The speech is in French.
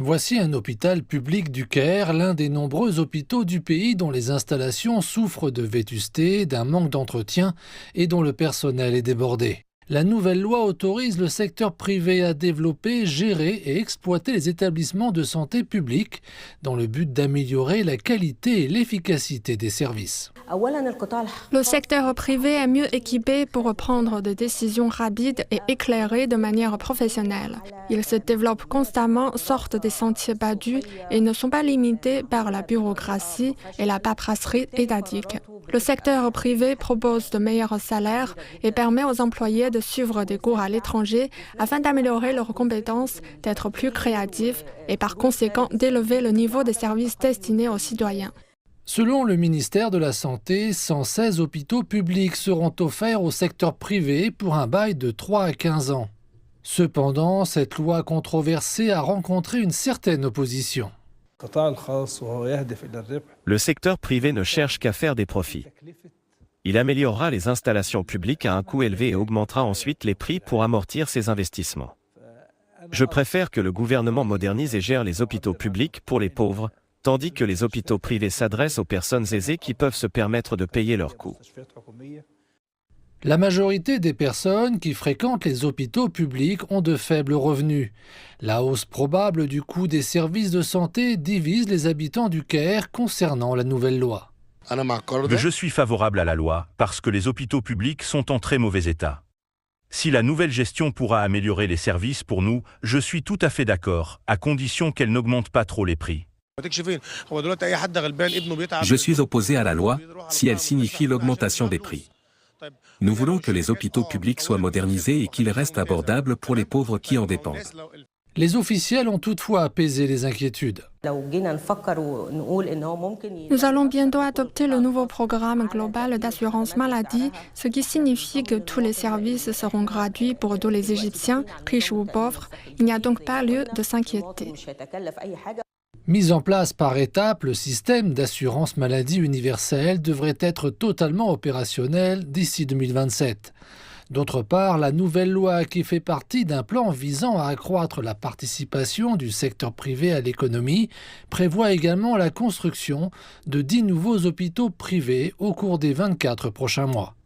Voici un hôpital public du Caire, l'un des nombreux hôpitaux du pays dont les installations souffrent de vétusté, d'un manque d'entretien et dont le personnel est débordé. La nouvelle loi autorise le secteur privé à développer, gérer et exploiter les établissements de santé publics dans le but d'améliorer la qualité et l'efficacité des services. Le secteur privé est mieux équipé pour prendre des décisions rapides et éclairées de manière professionnelle. Ils se développent constamment, sortent des sentiers battus et ne sont pas limités par la bureaucratie et la paperasserie étatique. Le secteur privé propose de meilleurs salaires et permet aux employés de suivre des cours à l'étranger afin d'améliorer leurs compétences, d'être plus créatifs et par conséquent d'élever le niveau des services destinés aux citoyens. Selon le ministère de la Santé, 116 hôpitaux publics seront offerts au secteur privé pour un bail de 3 à 15 ans. Cependant, cette loi controversée a rencontré une certaine opposition. Le secteur privé ne cherche qu'à faire des profits. Il améliorera les installations publiques à un coût élevé et augmentera ensuite les prix pour amortir ses investissements. Je préfère que le gouvernement modernise et gère les hôpitaux publics pour les pauvres, tandis que les hôpitaux privés s'adressent aux personnes aisées qui peuvent se permettre de payer leurs coûts. La majorité des personnes qui fréquentent les hôpitaux publics ont de faibles revenus. La hausse probable du coût des services de santé divise les habitants du Caire concernant la nouvelle loi. Je suis favorable à la loi parce que les hôpitaux publics sont en très mauvais état. Si la nouvelle gestion pourra améliorer les services pour nous, je suis tout à fait d'accord, à condition qu'elle n'augmente pas trop les prix. Je suis opposé à la loi si elle signifie l'augmentation des prix. Nous voulons que les hôpitaux publics soient modernisés et qu'ils restent abordables pour les pauvres qui en dépendent. Les officiels ont toutefois apaisé les inquiétudes. Nous allons bientôt adopter le nouveau programme global d'assurance maladie, ce qui signifie que tous les services seront gratuits pour tous les Égyptiens, riches ou pauvres. Il n'y a donc pas lieu de s'inquiéter. Mis en place par étapes, le système d'assurance maladie universelle devrait être totalement opérationnel d'ici 2027. D'autre part, la nouvelle loi qui fait partie d'un plan visant à accroître la participation du secteur privé à l'économie prévoit également la construction de 10 nouveaux hôpitaux privés au cours des 24 prochains mois.